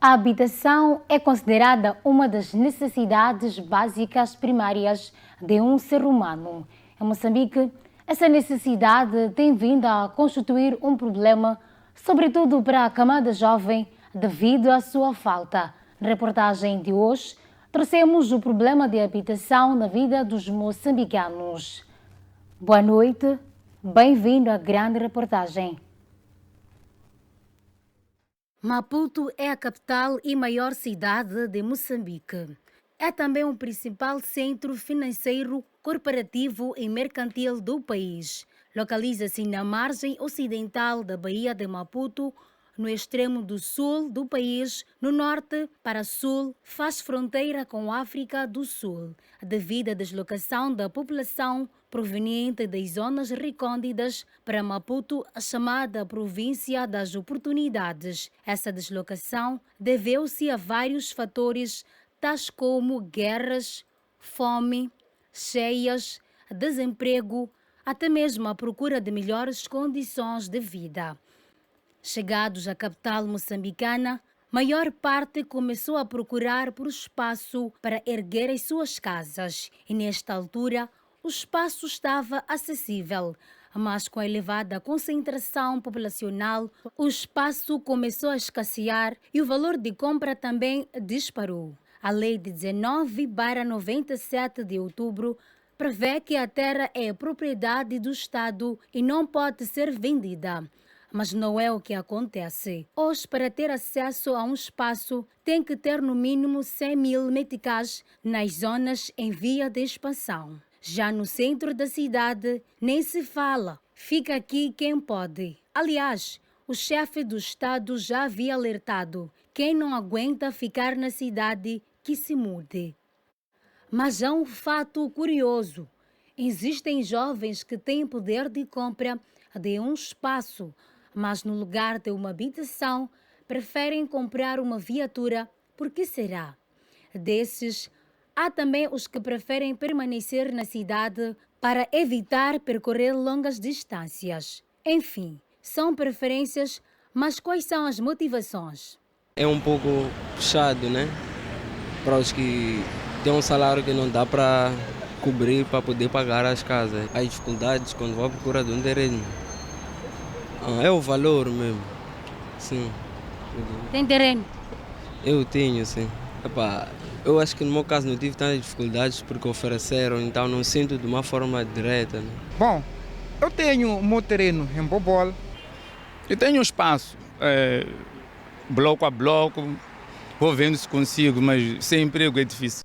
A habitação é considerada uma das necessidades básicas primárias de um ser humano. Em Moçambique, essa necessidade tem vindo a constituir um problema, sobretudo para a camada jovem, devido à sua falta. Na reportagem de hoje, trouxemos o problema de habitação na vida dos moçambicanos. Boa noite, bem-vindo à grande reportagem. Maputo é a capital e maior cidade de Moçambique. É também o principal centro financeiro, corporativo e mercantil do país. Localiza-se na margem ocidental da Baía de Maputo, no extremo do sul do país, no norte para sul, faz fronteira com a África do Sul. Devido à deslocação da população proveniente das zonas recônditas para Maputo, a chamada província das oportunidades. Essa deslocação deveu-se a vários fatores, tais como guerras, fome, cheias, desemprego, até mesmo a procura de melhores condições de vida. Chegados à capital moçambicana, maior parte começou a procurar por espaço para erguer as suas casas. E nesta altura, o espaço estava acessível. Mas com a elevada concentração populacional, o espaço começou a escassear e o valor de compra também disparou. A Lei de 19/97 de outubro prevê que a terra é propriedade do Estado e não pode ser vendida. Mas não é o que acontece. Hoje, para ter acesso a um espaço, tem que ter no mínimo 100.000 meticais nas zonas em via de expansão. Já no centro da cidade, nem se fala. Fica aqui quem pode. Aliás, o chefe do Estado já havia alertado: quem não aguenta ficar na cidade, que se mude. Mas há um fato curioso. Existem jovens que têm poder de compra de um espaço, mas no lugar de uma habitação, preferem comprar uma viatura. Por que será? Desses, há também os que preferem permanecer na cidade para evitar percorrer longas distâncias. Enfim, são preferências, mas quais são as motivações? É um pouco puxado, né? Para os que têm um salário que não dá para cobrir, para poder pagar as casas. As dificuldades quando vão à procura de um terreno. É o valor mesmo, sim. Tem terreno? Eu tenho, sim. Epá, eu acho que no meu caso não tive tantas dificuldades porque ofereceram, então não sinto de uma forma direta. Né? Bom, eu tenho o meu terreno em Bobol e tenho espaço, bloco a bloco, vou vendo se consigo, mas sem emprego é difícil.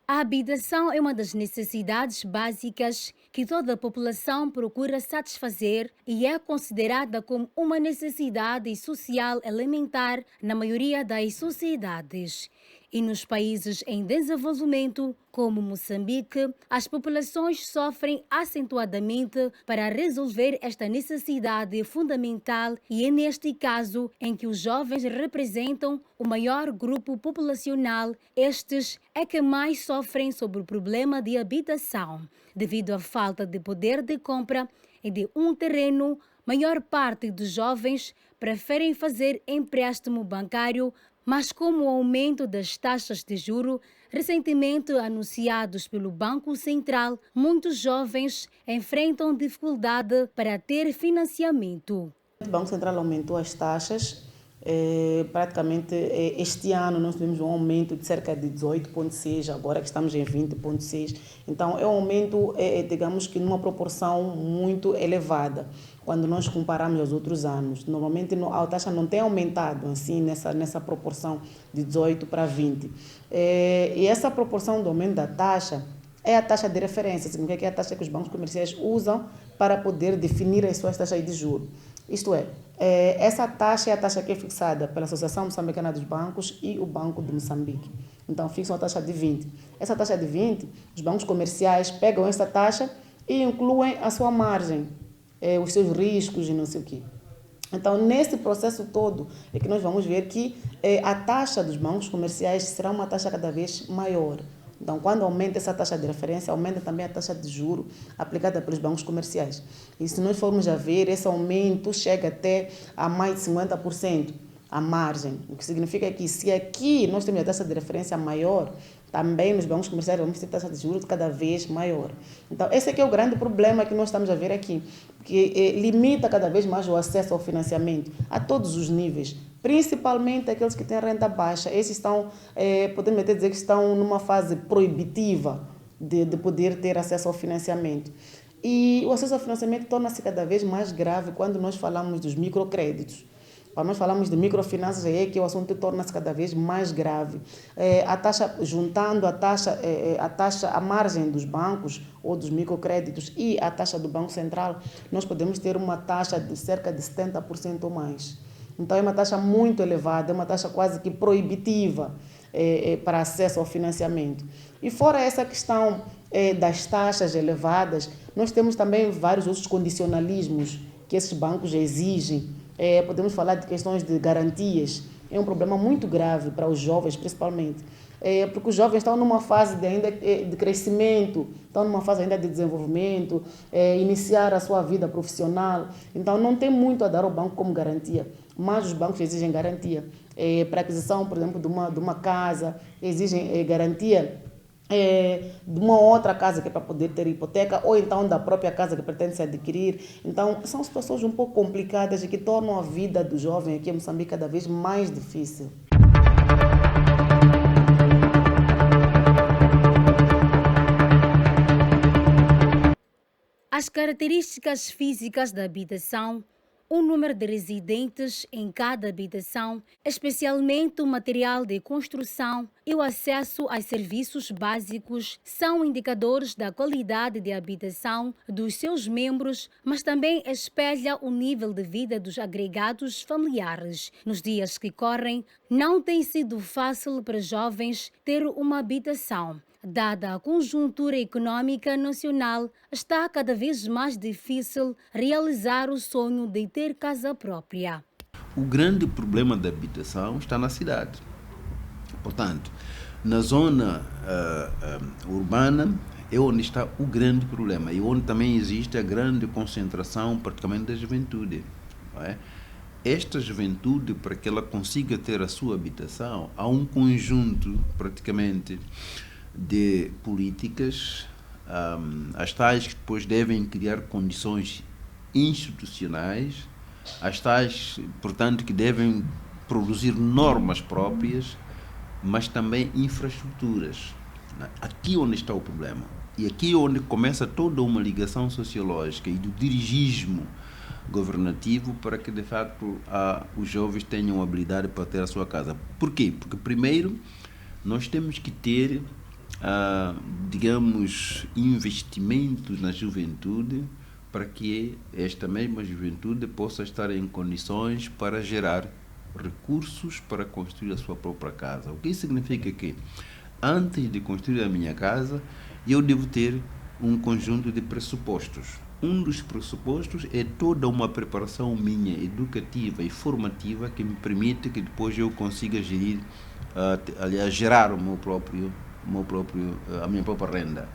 A habitação é uma das necessidades básicas que toda a população procura satisfazer e é considerada como uma necessidade social elementar na maioria das sociedades. E nos países em desenvolvimento, como Moçambique, as populações sofrem acentuadamente para resolver esta necessidade fundamental e é neste caso em que os jovens representam o maior grupo populacional. Estes é que mais sofrem sobre o problema de habitação. Devido à falta de poder de compra e de um terreno, maior parte dos jovens preferem fazer empréstimo bancário, mas com o aumento das taxas de juros recentemente anunciados pelo Banco Central, muitos jovens enfrentam dificuldade para ter financiamento. O Banco Central aumentou as taxas. Praticamente este ano nós tivemos um aumento de cerca de 18,6, agora que estamos em 20,6. Então é um aumento, digamos que numa proporção muito elevada, quando nós comparamos aos outros anos. Normalmente a taxa não tem aumentado assim nessa proporção de 18 para 20. E essa proporção do aumento da taxa é a taxa de referência, significa que é a taxa que os bancos comerciais usam para poder definir as suas taxas de juros. Isto é, essa taxa é a taxa que é fixada pela Associação Moçambicana dos Bancos e o Banco de Moçambique. Então, fixam a taxa de 20. Essa taxa de 20, os bancos comerciais pegam essa taxa e incluem a sua margem, os seus riscos e não sei o quê. Então, nesse processo todo, é que nós vamos ver que a taxa dos bancos comerciais será uma taxa cada vez maior. Então, quando aumenta essa taxa de referência, aumenta também a taxa de juro aplicada pelos bancos comerciais. E se nós formos a ver, esse aumento chega até a mais de 50%. à margem. O que significa que se aqui nós temos a taxa de referência maior, também nos bancos comerciais vamos ter taxa de juros cada vez maior. Então, esse aqui é o grande problema que nós estamos a ver aqui, que limita cada vez mais o acesso ao financiamento a todos os níveis, principalmente aqueles que têm renda baixa. Esses estão, podemos até dizer que estão numa fase proibitiva de poder ter acesso ao financiamento. E o acesso ao financiamento torna-se cada vez mais grave quando nós falamos dos microcréditos. Quando nós falamos de microfinanças, é que o assunto torna-se cada vez mais grave. A taxa, juntando a margem dos bancos ou dos microcréditos e a taxa do Banco Central, nós podemos ter uma taxa de cerca de 70% ou mais. Então, é uma taxa muito elevada, é uma taxa quase que proibitiva para acesso ao financiamento. E fora essa questão das taxas elevadas, nós temos também vários outros condicionalismos que esses bancos exigem. Podemos falar de questões de garantias. É um problema muito grave para os jovens, principalmente. Porque os jovens estão numa fase ainda de crescimento, estão numa fase ainda de desenvolvimento, iniciar a sua vida profissional. Então, não tem muito a dar ao banco como garantia, mas os bancos exigem garantia. Para a aquisição, por exemplo, de uma casa, exigem garantia de uma outra casa que é para poder ter hipoteca, ou então da própria casa que pretende se adquirir. Então, são situações um pouco complicadas e que tornam a vida do jovem aqui em Moçambique cada vez mais difícil. As características físicas da habitação, o número de residentes em cada habitação, especialmente o material de construção e o acesso aos serviços básicos, são indicadores da qualidade de habitação dos seus membros, mas também espelha o nível de vida dos agregados familiares. Nos dias que correm, não tem sido fácil para jovens ter uma habitação. Dada a conjuntura econômica nacional, está cada vez mais difícil realizar o sonho de ter casa própria. O grande problema da habitação está na cidade. Portanto, na zona urbana é onde está o grande problema e onde também existe a grande concentração praticamente da juventude. Não é? Esta juventude, para que ela consiga ter a sua habitação, há um conjunto praticamente de políticas, as tais que depois devem criar condições institucionais, as tais, portanto, que devem produzir normas próprias, mas também infraestruturas. Aqui onde está o problema. E aqui onde começa toda uma ligação sociológica e do dirigismo governativo para que, de facto, os jovens tenham habilidade para ter a sua casa. Por quê? Porque, primeiro, nós temos que ter digamos, investimentos na juventude para que esta mesma juventude possa estar em condições para gerar recursos para construir a sua própria casa. O que significa que, antes de construir a minha casa, eu devo ter um conjunto de pressupostos. Um dos pressupostos é toda uma preparação minha educativa e formativa que me permite que depois eu consiga gerar a minha própria renda.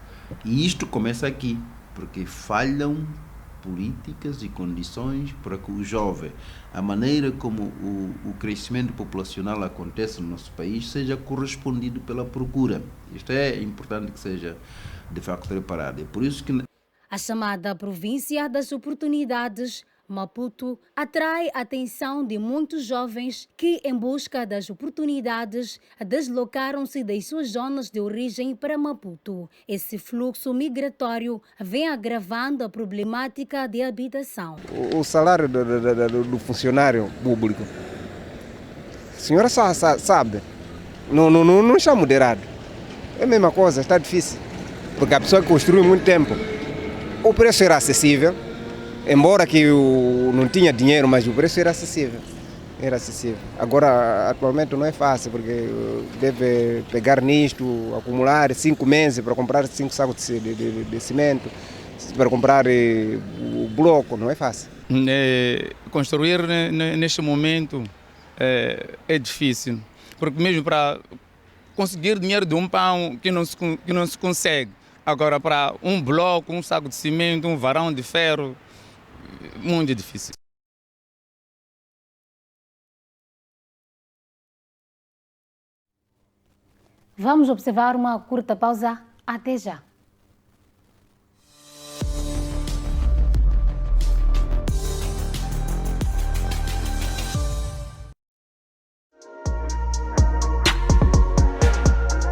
E isto começa aqui, porque falham políticas e condições para que o jovem, a maneira como o crescimento populacional acontece no nosso país, seja correspondido pela procura. Isto é importante que seja, de facto, preparado. É por isso que a chamada província das oportunidades, Maputo, atrai a atenção de muitos jovens que, em busca das oportunidades, deslocaram-se das suas zonas de origem para Maputo. Esse fluxo migratório vem agravando a problemática de habitação. O salário do funcionário público, a senhora sabe, não está moderado. É a mesma coisa, está difícil. Porque a pessoa que construiu muito tempo, o preço era acessível. Embora que eu não tinha dinheiro, mas o preço era acessível. Agora, atualmente não é fácil, porque deve pegar nisto, acumular 5 meses para comprar 5 sacos de cimento, para comprar o bloco, não é fácil. Construir neste momento é difícil, porque mesmo para conseguir dinheiro de um pão que não se consegue, agora para um bloco, um saco de cimento, um varão de ferro, muito difícil. Vamos observar uma curta pausa. Até já.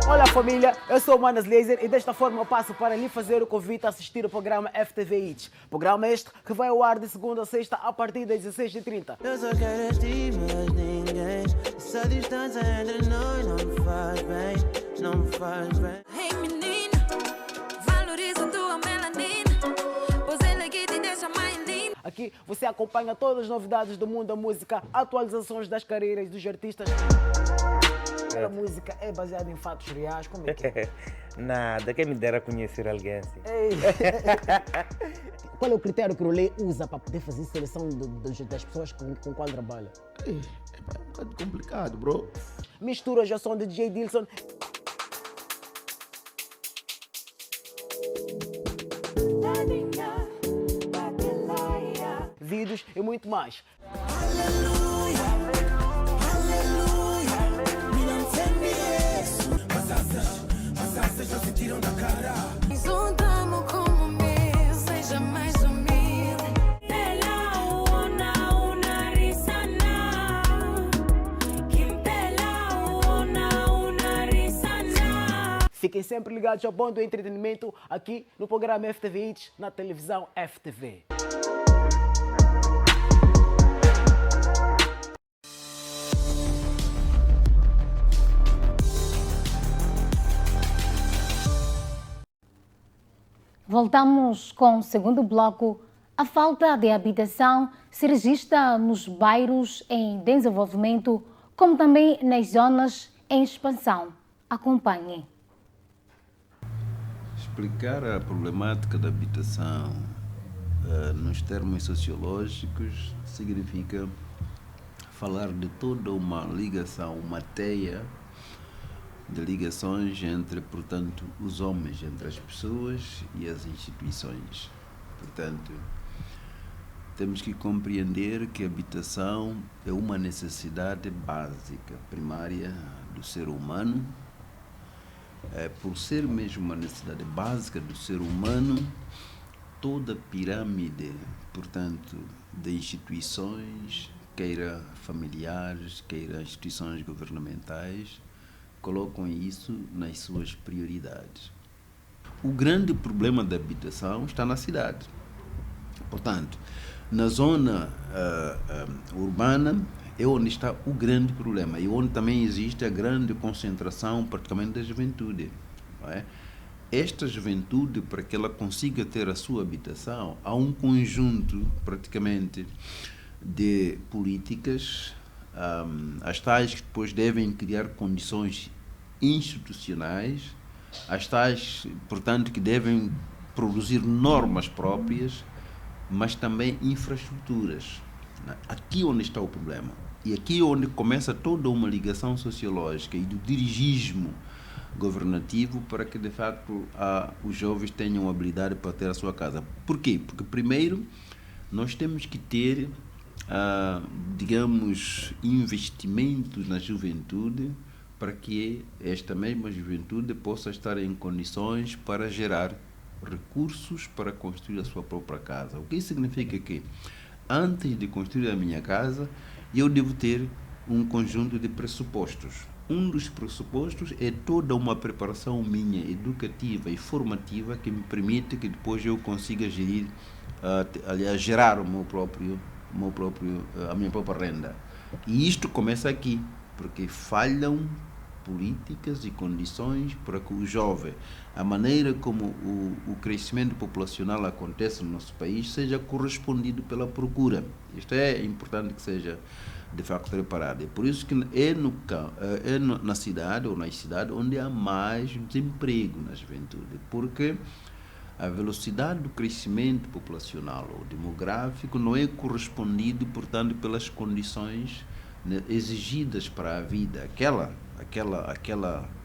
Olá família, eu sou o Manas Laser e desta forma eu passo para lhe fazer o convite a assistir o programa FTV Hits. Programa este que vai ao ar de segunda a sexta a partir das 16h30. Eu só quero estar, mas ninguém. Essa distância entre nós não me faz bem, não me faz bem. Hey menina, valoriza tua melanina, pois ela que te deixa mais linda. Aqui você acompanha todas as novidades do mundo da música, atualizações das carreiras dos artistas. A música é baseada em fatos reais, como é que é? Nada, quem me dera conhecer alguém assim. Qual é o critério que o Rolê usa para poder fazer seleção das pessoas com qual trabalha? É um bocado complicado, bro. Misturas já são de DJ Dilson. Vídeos e muito mais. Juntamos como meu, seja mais humilde. Pela una risana, quem pela una risana. Fiquem sempre ligados ao bom do entretenimento aqui no programa FTV Hits, na televisão FTV. Voltamos com o segundo bloco. A falta de habitação se registra nos bairros em desenvolvimento, como também nas zonas em expansão. Acompanhe. Explicar a problemática da habitação nos termos sociológicos significa falar de toda uma ligação, uma teia de ligações entre, portanto, os homens, entre as pessoas e as instituições. Portanto, temos que compreender que a habitação é uma necessidade básica, primária do ser humano. Por ser mesmo uma necessidade básica do ser humano, toda a pirâmide, portanto, de instituições, queira familiares, queira instituições governamentais, colocam isso nas suas prioridades. O grande problema da habitação está na cidade. Portanto, na zona urbana é onde está o grande problema e onde também existe a grande concentração praticamente da juventude. Não é? Esta juventude, para que ela consiga ter a sua habitação, há um conjunto praticamente de políticas, as tais que depois devem criar condições institucionais, as tais, portanto, que devem produzir normas próprias, mas também infraestruturas. Aqui onde está o problema. E aqui onde começa toda uma ligação sociológica e do dirigismo governativo para que, de facto, os jovens tenham habilidade para ter a sua casa. Por quê? Porque, primeiro, nós temos que ter, digamos, investimentos na juventude para que esta mesma juventude possa estar em condições para gerar recursos para construir a sua própria casa. O que significa que, antes de construir a minha casa, eu devo ter um conjunto de pressupostos. Um dos pressupostos é toda uma preparação minha, educativa e formativa, que me permite que depois eu consiga gerir, gerar a minha própria renda. E isto começa aqui, porque falham políticas e condições para que o jovem, a maneira como o crescimento populacional acontece no nosso país, seja correspondido pela procura. Isto é importante que seja, de facto, reparado. É por isso que na cidade ou nas cidades onde há mais desemprego na juventude, porque a velocidade do crescimento populacional ou demográfico não é correspondido, portanto, pelas condições exigidas para a vida.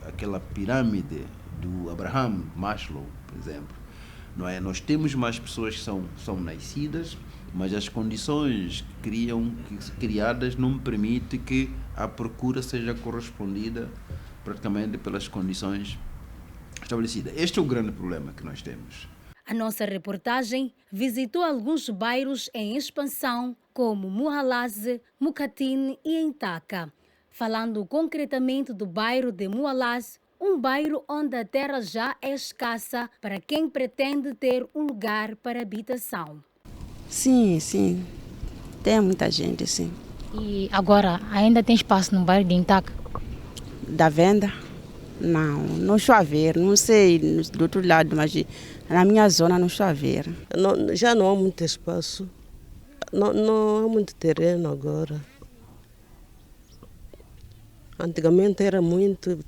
Aquela pirâmide do Abraham Maslow, por exemplo, não é? Nós temos mais pessoas que são nascidas, mas as condições criadas não permitem que a procura seja correspondida praticamente pelas condições estabelecidas. Este é o grande problema que nós temos. A nossa reportagem visitou alguns bairros em expansão, como Mualaze, Mucatine e Intaca. Falando concretamente do bairro de Mualaze, um bairro onde a terra já é escassa para quem pretende ter um lugar para habitação. Sim, sim. Tem muita gente, sim. E agora, ainda tem espaço no bairro de Intaca? Da venda? Não estou a ver. Não sei do outro lado, mas na minha zona não estou a ver. Já não há muito espaço. Não há muito terreno agora. Antigamente era muito,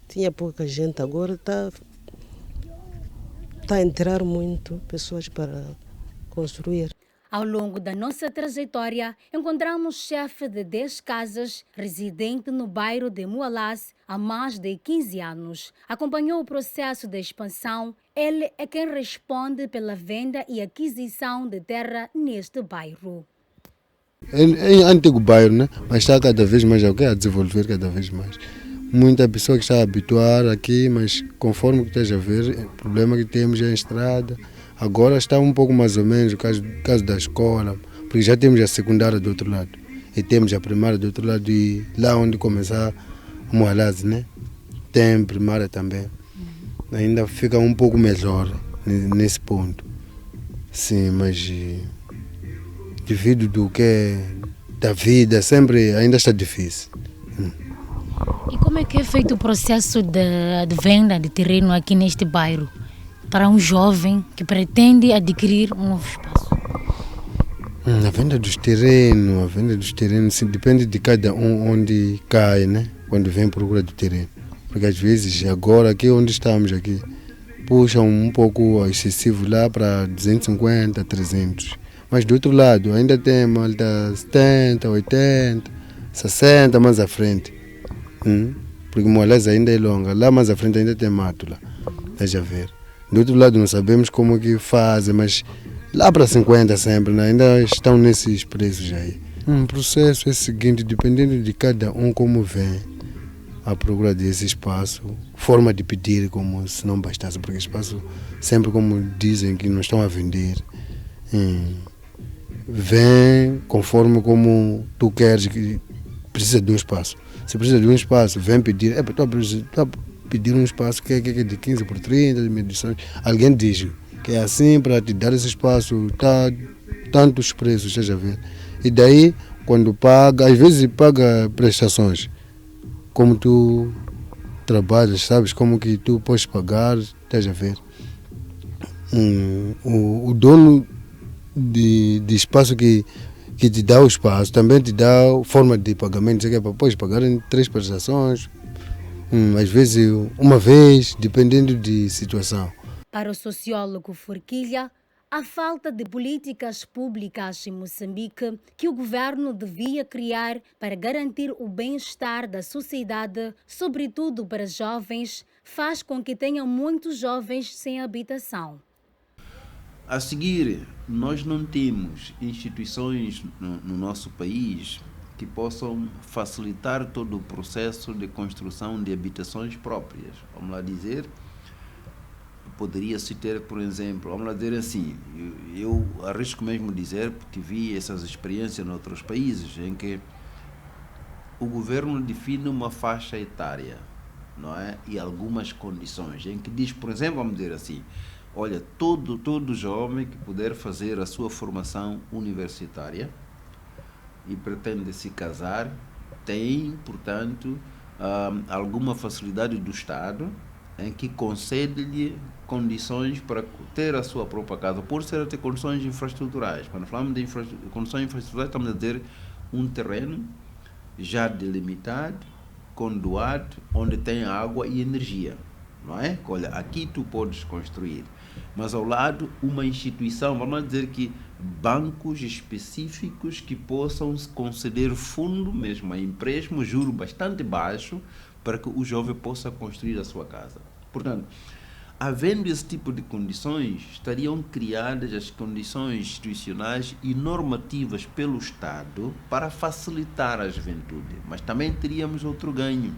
tinha pouca gente, agora está a entrar muito pessoas para construir. Ao longo da nossa trajetória, encontramos chefe de 10 casas, residente no bairro de Mualaze há mais de 15 anos. Acompanhou o processo de expansão. Ele é quem responde pela venda e aquisição de terra neste bairro. É antigo bairro, né? Mas está cada vez mais a desenvolver cada vez mais. Muita pessoa que está a habituar aqui, mas conforme que esteja a ver, o problema que temos é a estrada. Agora está um pouco mais ou menos o caso da escola, porque já temos a secundária do outro lado e temos a primária do outro lado, e lá onde começar a Mualaze, né? Tem primária também. Ainda fica um pouco melhor nesse ponto. Sim, mas devido do que é da vida, sempre ainda está difícil. E como é que é feito o processo de venda de terreno aqui neste bairro para um jovem que pretende adquirir um novo espaço? A venda dos terrenos sim, depende de cada um onde cai, né? Quando vem procura do terreno. Porque às vezes agora aqui onde estamos aqui, puxam um pouco excessivo lá para 250, 300. Mas do outro lado ainda tem malta 70, 80, 60 mais à frente. Porque Mualaze ainda é longa, lá mais à frente ainda tem mato lá. Deixa ver. Do outro lado não sabemos como que fazem, mas lá para 50 sempre, né? Ainda estão nesses preços aí. O processo é o seguinte, dependendo de cada um como vem à procura desse espaço, forma de pedir como se não bastasse, porque espaço sempre como dizem que não estão a vender. Vem conforme como tu queres, que precisa de um espaço. Se precisa de um espaço, vem pedir, estou a pedir um espaço que é de 15 por 30, de medições. Alguém diz que é assim para te dar esse espaço, tá, tantos preços, deixa ver. E daí, quando paga, às vezes paga prestações. Como tu trabalhas, sabes como que tu podes pagar, deixa ver. O dono de espaço que te dá o espaço, também te dá forma de pagamento, podes pagar em 3 prestações, às vezes uma vez, dependendo de situação. Para o sociólogo Forquilha, a falta de políticas públicas em Moçambique que o governo devia criar para garantir o bem-estar da sociedade, sobretudo para jovens, faz com que tenha muitos jovens sem habitação. A seguir, nós não temos instituições no nosso país que possam facilitar todo o processo de construção de habitações próprias. Vamos lá dizer, poderia-se ter, por exemplo, vamos lá dizer assim, eu arrisco mesmo dizer, porque vi essas experiências em outros países, em que o governo define uma faixa etária, não é? E algumas condições, em que diz, por exemplo, vamos dizer assim, olha, todo jovem que puder fazer a sua formação universitária e pretende se casar, tem, portanto, alguma facilidade do Estado em que concede-lhe condições para ter a sua própria casa, por ser ter condições infraestruturais. Quando falamos de condições infraestruturais, estamos a dizer um terreno já delimitado, com doado, onde tem água e energia. Não é? Olha, aqui tu podes construir, mas ao lado uma instituição, vamos dizer que bancos específicos que possam conceder fundo, mesmo a empréstimo, juro bastante baixo, para que o jovem possa construir a sua casa. Portanto, havendo esse tipo de condições, estariam criadas as condições institucionais e normativas pelo Estado para facilitar a juventude. Mas também teríamos outro ganho,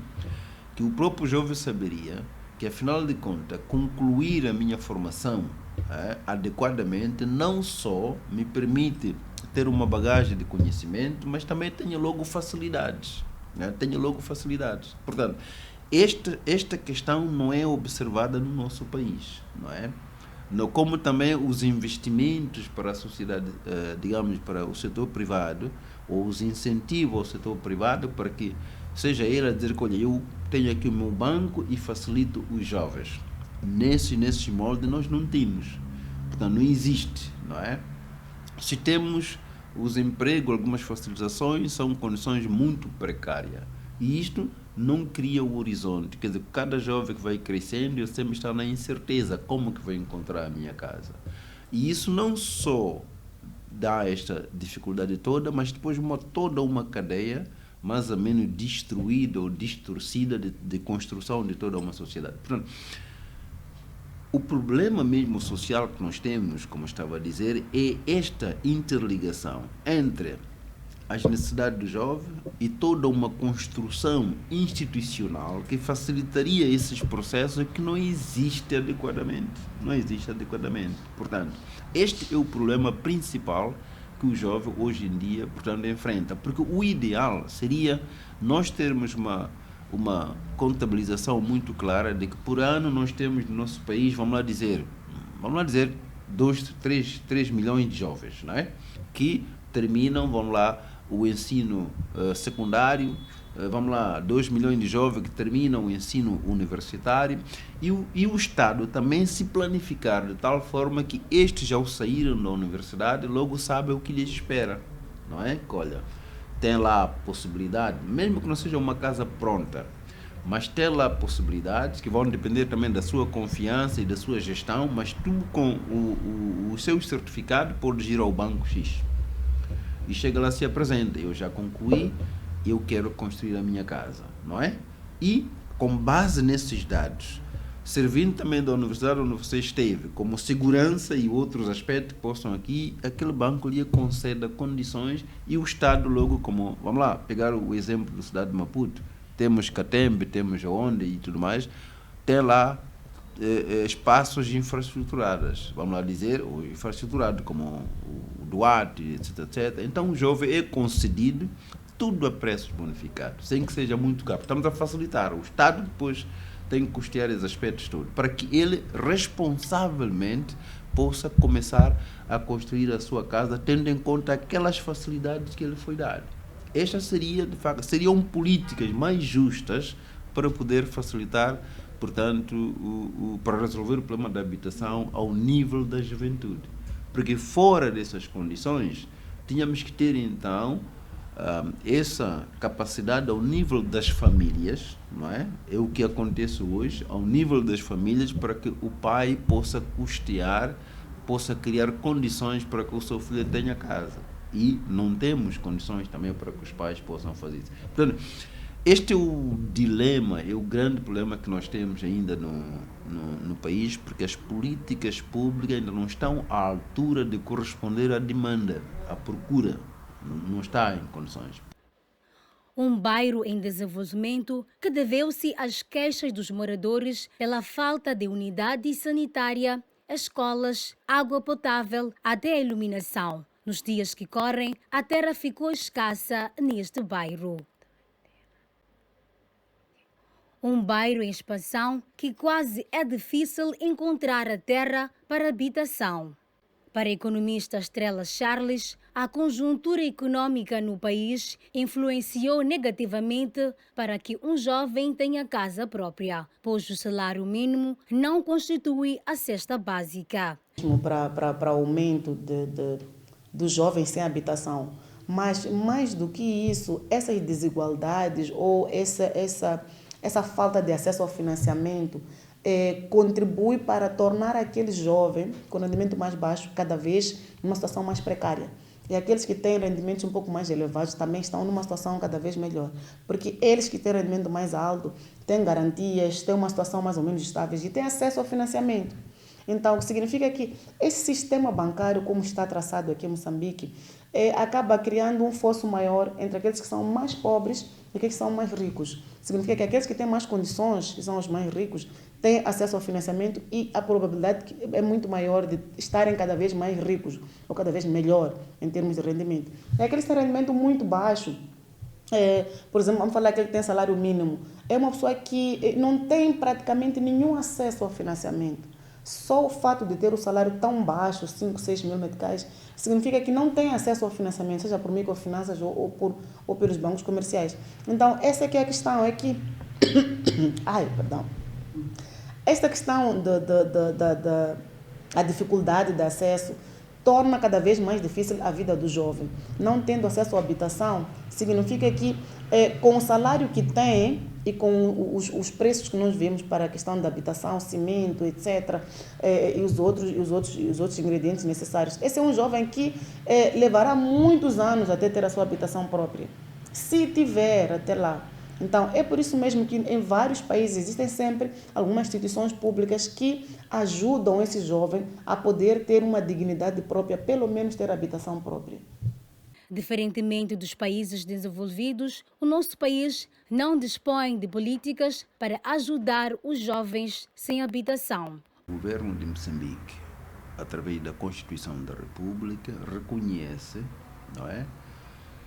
que o próprio jovem saberia que, afinal de contas, concluir a minha formação adequadamente não só me permite ter uma bagagem de conhecimento, mas também tenho logo facilidades. Tenho logo facilidades. Portanto, esta questão não é observada no nosso país, não é? Como também os investimentos para a sociedade, digamos, para o setor privado, ou os incentivos ao setor privado para que seja ele a dizer que, olha, eu tenho aqui o meu banco e facilito os jovens. Nesse molde nós não temos. Portanto, não existe, não é? Se temos os empregos, algumas facilitações, são condições muito precárias. E isto não cria o horizonte. Quer dizer, cada jovem que vai crescendo, ele sempre está na incerteza, como que vai encontrar a minha casa? E isso não só dá esta dificuldade toda, mas depois toda uma cadeia mais ou menos destruída ou distorcida de construção de toda uma sociedade. Portanto, o problema mesmo social que nós temos, como estava a dizer, é esta interligação entre as necessidades do jovem e toda uma construção institucional que facilitaria esses processos que não existe adequadamente. Não existe adequadamente. Portanto, este é o problema principal que o jovem hoje em dia, portanto, enfrenta. Porque o ideal seria nós termos uma contabilização muito clara de que por ano nós temos no nosso país, vamos lá dizer 3 milhões de jovens, não é? Que terminam, vamos lá, o ensino secundário, 2 milhões de jovens que terminam o ensino universitário e o Estado também se planificar de tal forma que estes já saíram da universidade, logo sabem o que lhes espera, não é? Olha, tem lá a possibilidade, mesmo que não seja uma casa pronta, mas tem lá possibilidades que vão depender também da sua confiança e da sua gestão, mas tu com o seu certificado podes ir ao banco X e chega lá, se apresenta, eu já concluí, eu quero construir a minha casa, não é? E com base nesses dados, servindo também da universidade onde você esteve, como segurança e outros aspectos que possam aqui, aquele banco lhe conceda condições e o Estado logo, como, vamos lá, pegar o exemplo da cidade de Maputo, temos Catembe, temos Aonde e tudo mais, tem lá espaços infraestruturados, vamos lá dizer, ou infraestruturado como o Duarte, etc. Então o jovem é concedido tudo a preços bonificados, sem que seja muito caro. Estamos a facilitar. O Estado depois tem que custear esses aspectos todos, para que ele responsavelmente possa começar a construir a sua casa, tendo em conta aquelas facilidades que ele foi dado. Estas seriam políticas mais justas para poder facilitar, portanto, para resolver o problema da habitação ao nível da juventude. Porque fora dessas condições, tínhamos que ter então essa capacidade ao nível das famílias, não é? É o que acontece hoje, ao nível das famílias, para que o pai possa custear, possa criar condições para que o seu filho tenha casa. E não temos condições também para que os pais possam fazer isso. Portanto, este é o dilema, é o grande problema que nós temos ainda no país, porque as políticas públicas ainda não estão à altura de corresponder à demanda, à procura. Não está em condições. Um bairro em desenvolvimento que deveu-se às queixas dos moradores pela falta de unidade sanitária, escolas, água potável, até a iluminação. Nos dias que correm, a terra ficou escassa neste bairro. Um bairro em expansão que quase é difícil encontrar a terra para habitação. Para a economista Estrela Charles, a conjuntura econômica no país influenciou negativamente para que um jovem tenha casa própria, pois o salário mínimo não constitui a cesta básica. Para aumento dos jovens sem habitação, mas mais do que isso, essas desigualdades ou essa falta de acesso ao financiamento contribui para tornar aquele jovem com rendimento mais baixo cada vez numa situação mais precária. E aqueles que têm rendimentos um pouco mais elevados também estão numa situação cada vez melhor. Porque eles que têm rendimento mais alto têm garantias, têm uma situação mais ou menos estável e têm acesso ao financiamento. Então, o que significa que esse sistema bancário, como está traçado aqui em Moçambique, acaba criando um fosso maior entre aqueles que são mais pobres e aqueles que são mais ricos. Significa que aqueles que têm mais condições, que são os mais ricos, têm acesso ao financiamento e a probabilidade é muito maior de estarem cada vez mais ricos ou cada vez melhor em termos de rendimento. É aqueles que têm rendimento muito baixo. Por exemplo, vamos falar aquele que tem salário mínimo. É uma pessoa que não tem praticamente nenhum acesso ao financiamento. Só o fato de ter o salário tão baixo, 5, 6 mil meticais, significa que não tem acesso ao financiamento, seja por microfinanças ou pelos bancos comerciais. Então, essa aqui é a questão, é que... Esta questão da dificuldade de acesso torna cada vez mais difícil a vida do jovem. Não tendo acesso à habitação, significa que com o salário que tem e com os preços que nós vemos para a questão da habitação, cimento, etc., e os outros ingredientes necessários, esse é um jovem que levará muitos anos até ter a sua habitação própria, se tiver até lá. Então, é por isso mesmo que em vários países existem sempre algumas instituições públicas que ajudam esse jovem a poder ter uma dignidade própria, pelo menos ter habitação própria. Diferentemente dos países desenvolvidos, o nosso país não dispõe de políticas para ajudar os jovens sem habitação. O governo de Moçambique, através da Constituição da República, reconhece, não é,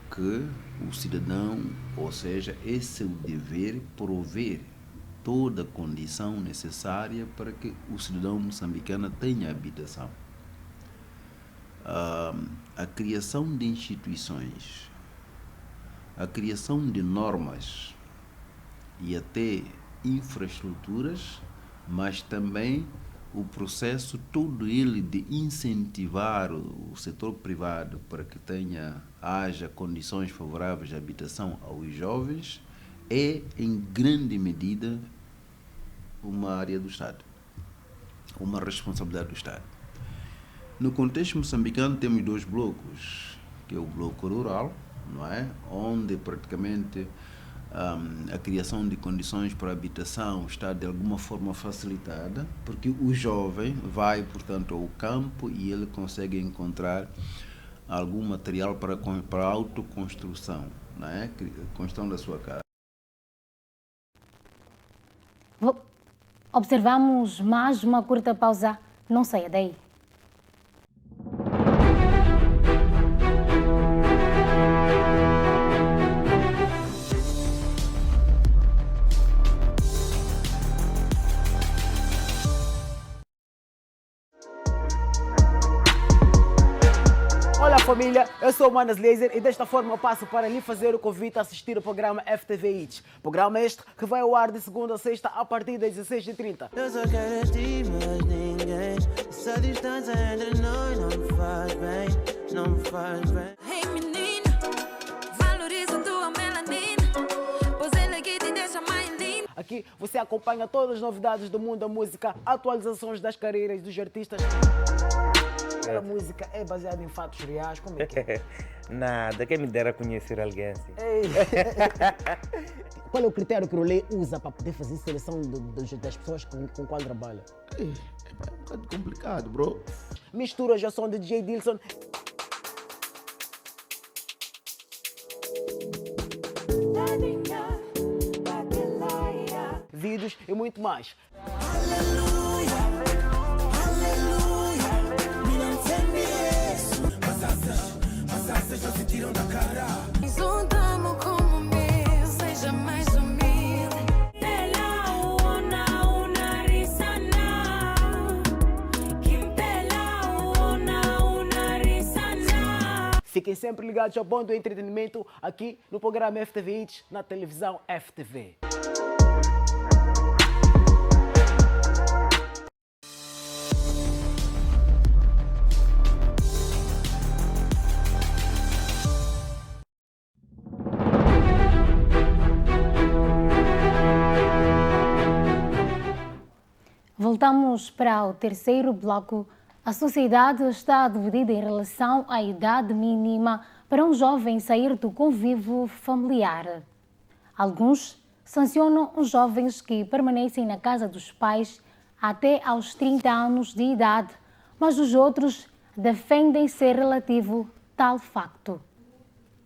que o cidadão, ou seja, é seu dever prover toda a condição necessária para que o cidadão moçambicano tenha habitação. A criação de instituições, a criação de normas e até infraestruturas, mas também o processo todo ele de incentivar o setor privado para que haja condições favoráveis de habitação aos jovens é, em grande medida, uma área do Estado, uma responsabilidade do Estado. No contexto moçambicano temos dois blocos, que é o bloco rural, não é? Onde praticamente a criação de condições para habitação está de alguma forma facilitada, porque o jovem vai, portanto, ao campo e ele consegue encontrar algum material para a autoconstrução, não é? Construção da sua casa. Observamos mais uma curta pausa. Não saia daí. Olá família, eu sou o Manas Laser e desta forma eu passo para lhe fazer o convite a assistir o programa FTV Hits. Programa este que vai ao ar de segunda a sexta a partir das 16h30. Eu só quero ti, mas ninguém. Essa distância entre nós não me faz bem, não me faz bem. Hey menina, valoriza tua melanina, pois ele aqui te deixa mais linda. Aqui você acompanha todas as novidades do mundo da música, atualizações das carreiras dos artistas. A música é baseada em fatos reais, como é que é? Nada, quem me dera conhecer alguém assim. Qual é o critério que o Rolê usa para poder fazer seleção das pessoas com qual trabalha? É um bocado complicado, bro. Misturas já são de DJ Dilson. Vídeos e muito mais. Juntamos como meu, seja mais humilde. Fiquem sempre ligados ao bom do entretenimento aqui no programa FTV Hits, na televisão FTV. Voltamos para o terceiro bloco A sociedade está dividida em relação à idade mínima para um jovem sair do convívio familiar. Alguns sancionam os jovens que permanecem na casa dos pais até aos 30 anos de idade, mas os outros defendem ser relativo tal facto.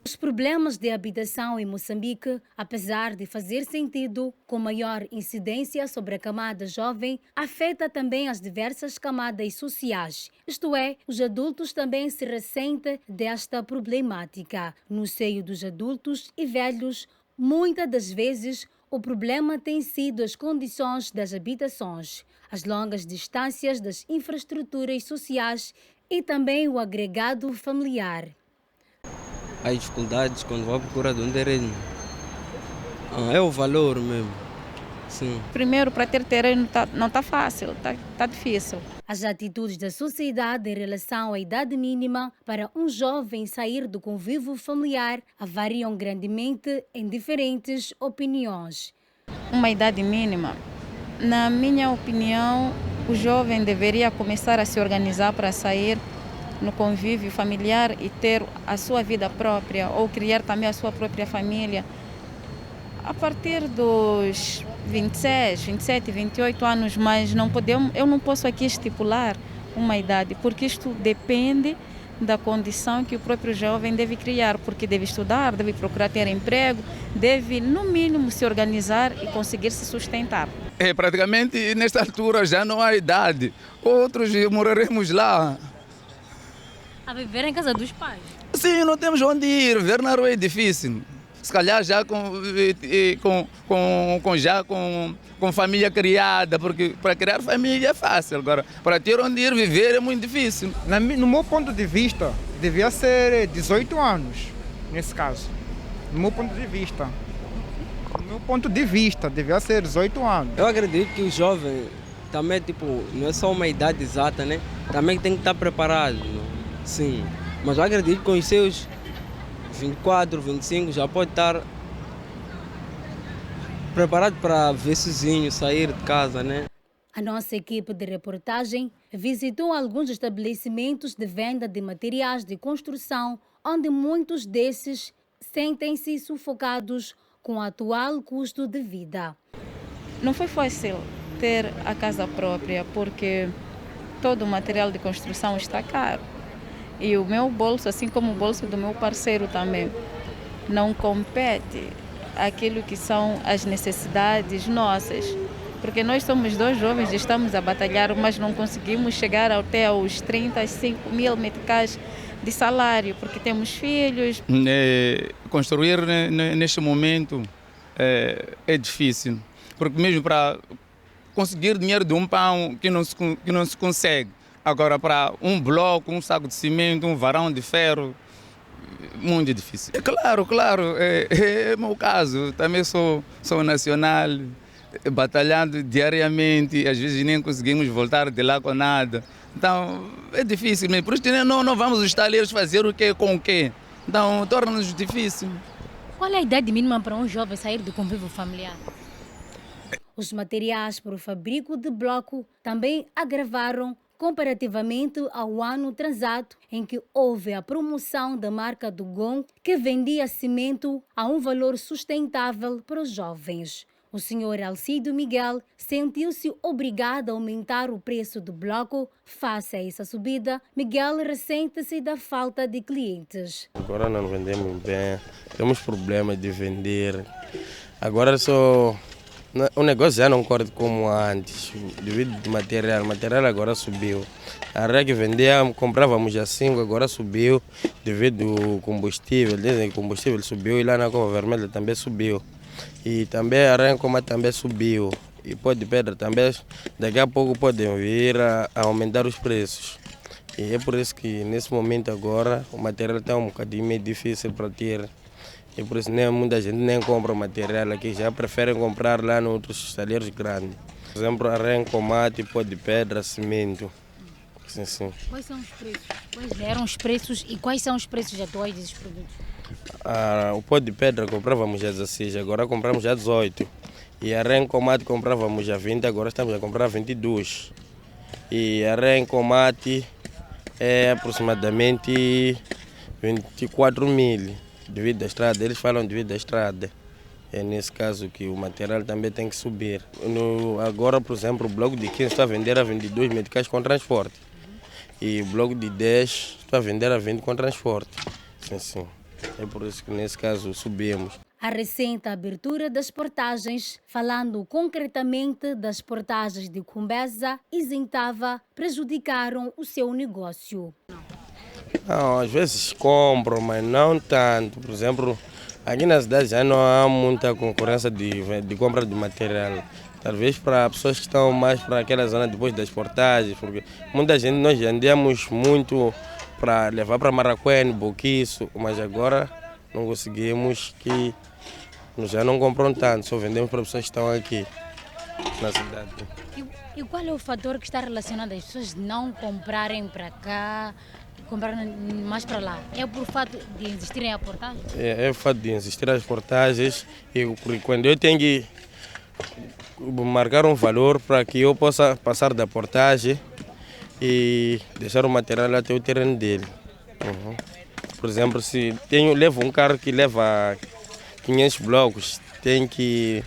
Os problemas de habitação em Moçambique, apesar de fazer sentido com maior incidência sobre a camada jovem, afeta também as diversas camadas sociais. Isto é, os adultos também se ressentem desta problemática. No seio dos adultos e velhos, muitas das vezes, o problema tem sido as condições das habitações, as longas distâncias das infraestruturas sociais e também o agregado familiar. As dificuldades quando vou à procura de um terreno. É o valor mesmo. Sim. Primeiro, para ter terreno não está fácil, está difícil. As atitudes da sociedade em relação à idade mínima para um jovem sair do convívio familiar variam grandemente em diferentes opiniões. Uma idade mínima, na minha opinião, o jovem deveria começar a se organizar para sair no convívio familiar e ter a sua vida própria ou criar também a sua própria família. A partir dos 26, 27, 28 anos, mas eu não posso aqui estipular uma idade, porque isto depende da condição que o próprio jovem deve criar, porque deve estudar, deve procurar ter emprego, deve, no mínimo, se organizar e conseguir se sustentar. Praticamente, nesta altura, já não há idade. Outros moraremos lá. A viver em casa dos pais? Sim, não temos onde ir. Viver na rua é difícil. Se calhar já com família criada, porque para criar família é fácil. Agora, para ter onde ir viver é muito difícil. No meu ponto de vista, devia ser 18 anos, nesse caso. No meu ponto de vista. No meu ponto de vista, devia ser 18 anos. Eu acredito que o jovem também, não é só uma idade exata, né? Também tem que estar preparado. Sim, mas eu acredito que com os seus 24, 25 já pode estar preparado para ver sozinho, sair de casa, né? A nossa equipe de reportagem visitou alguns estabelecimentos de venda de materiais de construção, onde muitos desses sentem-se sufocados com o atual custo de vida. Não foi fácil ter a casa própria, porque todo o material de construção está caro. E o meu bolso, assim como o bolso do meu parceiro também, não compete aquilo que são as necessidades nossas. Porque nós somos dois jovens e estamos a batalhar, mas não conseguimos chegar até aos 35 mil meticais de salário, porque temos filhos. Construir neste momento é difícil, porque mesmo para conseguir dinheiro de um pão que não se consegue. Agora, para um bloco, um saco de cimento, um varão de ferro, muito difícil. Claro, é meu caso. Também sou nacional, batalhando diariamente, às vezes nem conseguimos voltar de lá com nada. Então, é difícil mesmo. Por isso, não vamos os estaleiros fazer o quê com o quê. Então, torna-nos difícil. Qual é a idade mínima para um jovem sair do convívio familiar? Os materiais para o fabrico de bloco também agravaram comparativamente ao ano transato, em que houve a promoção da marca do Gong, que vendia cimento a um valor sustentável para os jovens. O senhor Alcido Miguel sentiu-se obrigado a aumentar o preço do bloco. Face a essa subida, Miguel ressente-se da falta de clientes. Agora não vendemos bem, temos problemas de vender. Agora só... O negócio já não corre como antes, devido ao material. O material agora subiu. A área que vendíamos, comprávamos já 5, agora subiu devido ao combustível. Desde que o combustível subiu e lá na Cova Vermelha também subiu. E também a aranha coma também subiu. E pó de pedra também, daqui a pouco podem vir a aumentar os preços. E é por isso que nesse momento agora o material está um bocadinho meio difícil para ter. E por isso muita gente nem compra o material aqui, já preferem comprar lá nos outros estaleiros grandes. Por exemplo, aranha, tomate, pó de pedra, cimento. Sim. Quais são os preços? Quais eram os preços e quais são os preços atuais desses produtos? O pó de pedra comprávamos já 16, agora compramos já 18. E a aranha, tomate comprávamos já 20, agora estamos a comprar 22. E a renda com mate é aproximadamente 24 mil devido à estrada. Eles falam devido à estrada. É nesse caso que o material também tem que subir. Agora, por exemplo, o bloco de 15 está a vender a 22 meticais com transporte. E o bloco de 10 está a vender a 20 com transporte. Sim. É por isso que nesse caso subimos. A recente abertura das portagens, falando concretamente das portagens de Cumbeza e Zintava, prejudicaram o seu negócio. Não, às vezes compro, mas não tanto. Por exemplo, aqui na cidade já não há muita concorrência de compra de material. Talvez para pessoas que estão mais para aquela zona depois das portagens, porque muita gente nós vendemos muito para levar para Maracuene, Boquiço, mas agora não conseguimos que já não compram tanto, só vendemos para pessoas que estão aqui na cidade. E qual é o fator que está relacionado às pessoas não comprarem para cá, comprarem mais para lá? É por fato de existirem a portagem? É o fato de existir as portagens e quando eu tenho que marcar um valor para que eu possa passar da portagem e deixar o material até o terreno dele. Por exemplo, se levo um carro que leva 500 blocos, tem que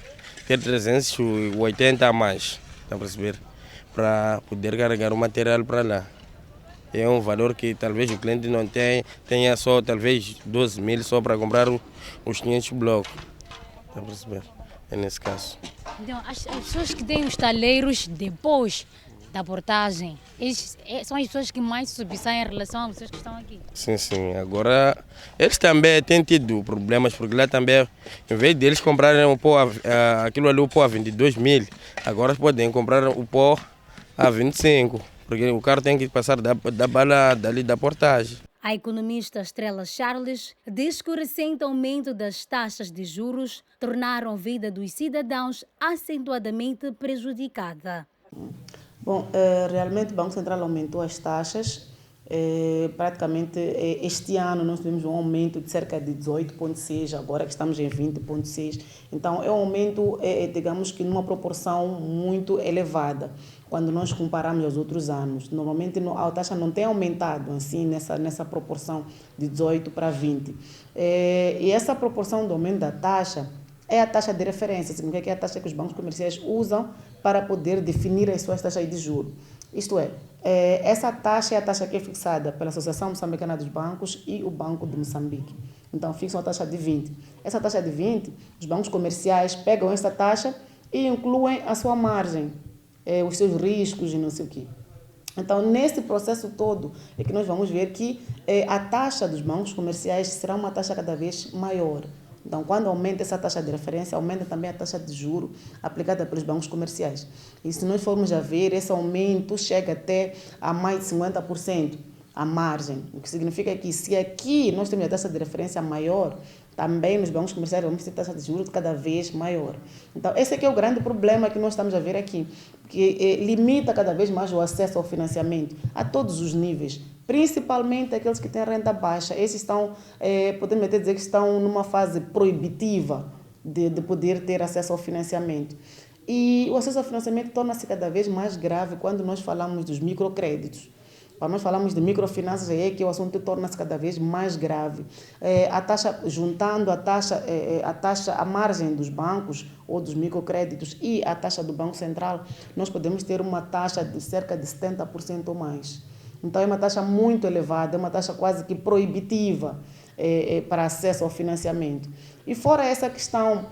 ter 380 a mais, está a perceber? Para poder carregar o material para lá. É um valor que talvez o cliente não tenha só talvez 12 mil só para comprar os 500 blocos, está a perceber? É nesse caso. Então, as pessoas que têm os taleiros depois da portagem, são as pessoas que mais subsaem em relação às pessoas que estão aqui? Sim. Agora, eles também têm tido problemas, porque lá também, em vez de eles comprarem o pó, aquilo ali, o pó a 22 mil, agora podem comprar o pó a 25, porque o carro tem que passar da bala dali da portagem. A economista Estrela Charles diz que o recente aumento das taxas de juros tornaram a vida dos cidadãos acentuadamente prejudicada. Bom, realmente o Banco Central aumentou as taxas. Praticamente este ano nós tivemos um aumento de cerca de 18,6, agora que estamos em 20,6. Então é um aumento, digamos que numa proporção muito elevada, quando nós comparamos aos outros anos. Normalmente a taxa não tem aumentado assim nessa proporção de 18 para 20. E essa proporção do aumento da taxa é a taxa de referência, significa que é a taxa que os bancos comerciais usam para poder definir as suas taxas de juros. Isto é, essa taxa é a taxa que é fixada pela Associação Moçambicana dos Bancos e o Banco de Moçambique. Então, fixam a taxa de 20. Essa taxa de 20, os bancos comerciais pegam essa taxa e incluem a sua margem, os seus riscos e não sei o quê. Então, nesse processo todo, é que nós vamos ver que a taxa dos bancos comerciais será uma taxa cada vez maior. Então, quando aumenta essa taxa de referência, aumenta também a taxa de juro aplicada pelos bancos comerciais. E se nós formos a ver, esse aumento chega até a mais de 50% a margem. O que significa que se aqui nós temos a taxa de referência maior, também nos bancos comerciais vamos ter taxa de juros cada vez maior. Então, esse aqui é o grande problema que nós estamos a ver aqui, que limita cada vez mais o acesso ao financiamento a todos os níveis, principalmente aqueles que têm renda baixa. Esses estão, podemos até dizer que estão numa fase proibitiva de poder ter acesso ao financiamento. E o acesso ao financiamento torna-se cada vez mais grave quando nós falamos dos microcréditos. Quando nós falamos de microfinanças, é que o assunto torna-se cada vez mais grave. A taxa, juntando a margem dos bancos ou dos microcréditos e a taxa do Banco Central, nós podemos ter uma taxa de cerca de 70% ou mais. Então é uma taxa muito elevada, é uma taxa quase que proibitiva para acesso ao financiamento. E fora essa questão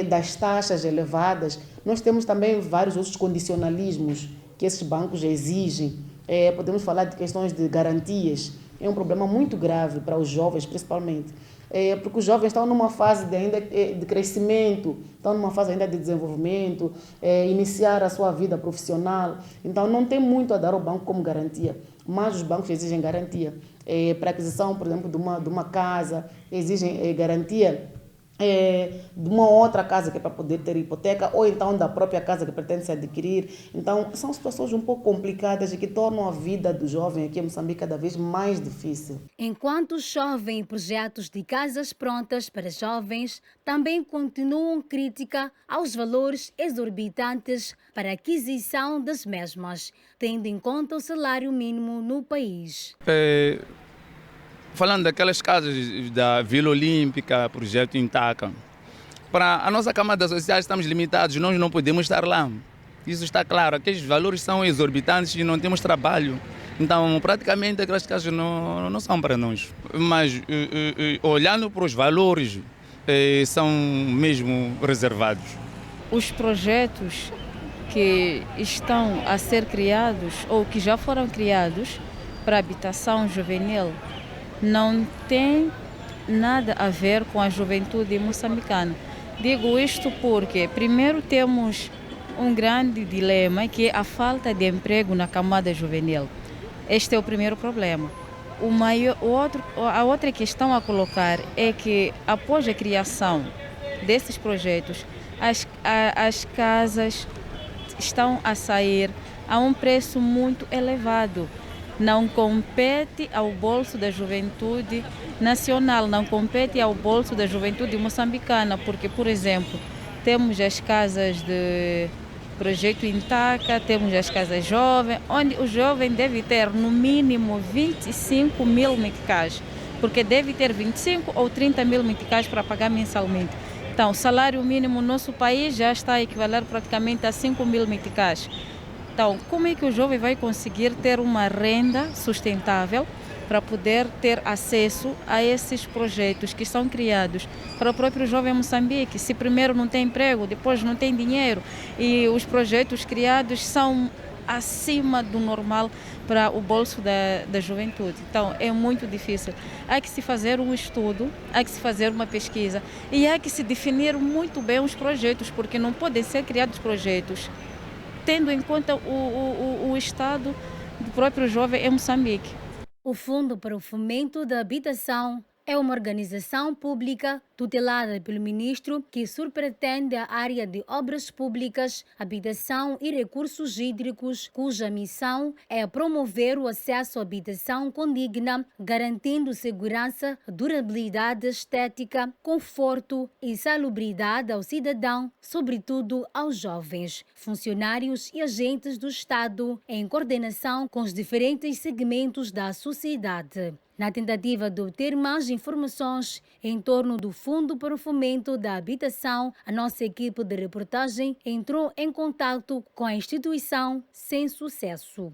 das taxas elevadas, nós temos também vários outros condicionalismos que esses bancos exigem. Podemos falar de questões de garantias. É um problema muito grave para os jovens, principalmente. Porque os jovens estão numa fase ainda de crescimento, estão numa fase ainda de desenvolvimento, iniciar a sua vida profissional. Então, não tem muito a dar ao banco como garantia, mas os bancos exigem garantia. Para a aquisição, por exemplo, de uma casa, exigem garantia de uma outra casa que é para poder ter hipoteca, ou então da própria casa que pretende adquirir. Então, são situações um pouco complicadas e que tornam a vida do jovem aqui em Moçambique cada vez mais difícil. Enquanto chovem projetos de casas prontas para jovens, também continuam crítica aos valores exorbitantes para a aquisição das mesmas, tendo em conta o salário mínimo no país. Falando daquelas casas da Vila Olímpica, projeto Intaca, para a nossa camada social estamos limitados, nós não podemos estar lá. Isso está claro, aqueles valores são exorbitantes e não temos trabalho. Então, praticamente, aquelas casas não são para nós. Mas, olhando para os valores, são mesmo reservados. Os projetos que estão a ser criados ou que já foram criados para habitação juvenil não tem nada a ver com a juventude moçambicana. Digo isto porque, primeiro, temos um grande dilema, que é a falta de emprego na camada juvenil. Este é o primeiro problema. A outra questão a colocar é que, após a criação desses projetos, as casas estão a sair a um preço muito elevado. Não compete ao bolso da juventude nacional, não compete ao bolso da juventude moçambicana, porque, por exemplo, temos as casas de projeto Intaca, temos as casas jovens, onde o jovem deve ter no mínimo 25 mil meticais, porque deve ter 25 ou 30 mil meticais para pagar mensalmente. Então, o salário mínimo no nosso país já está a equivaler praticamente a 5 mil meticais. Então, como é que o jovem vai conseguir ter uma renda sustentável para poder ter acesso a esses projetos que são criados para o próprio jovem Moçambique? Se primeiro não tem emprego, depois não tem dinheiro, e os projetos criados são acima do normal para o bolso da juventude. Então, é muito difícil. Há que se fazer um estudo, há que se fazer uma pesquisa e há que se definir muito bem os projetos, porque não podem ser criados projetos tendo em conta o estado do próprio jovem em Moçambique. O Fundo para o Fomento da Habitação é uma organização pública tutelada pelo ministro que superintende a área de obras públicas, habitação e recursos hídricos, cuja missão é promover o acesso à habitação condigna, garantindo segurança, durabilidade estética, conforto e salubridade ao cidadão, sobretudo aos jovens, funcionários e agentes do Estado, em coordenação com os diferentes segmentos da sociedade. Na tentativa de obter mais informações em torno do Fundo para o Fomento da Habitação, a nossa equipe de reportagem entrou em contato com a instituição sem sucesso.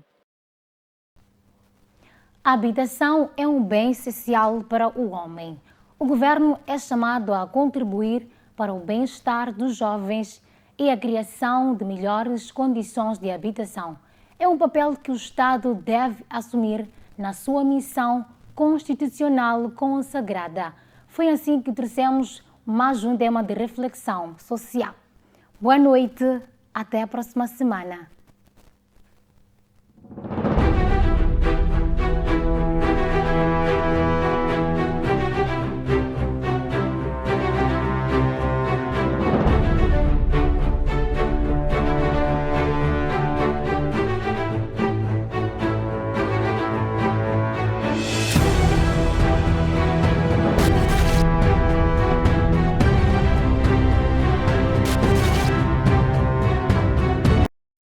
A habitação é um bem essencial para o homem. O governo é chamado a contribuir para o bem-estar dos jovens e a criação de melhores condições de habitação. É um papel que o Estado deve assumir na sua missão constitucional consagrada. Foi assim que trouxemos mais um tema de reflexão social. Boa noite, até a próxima semana.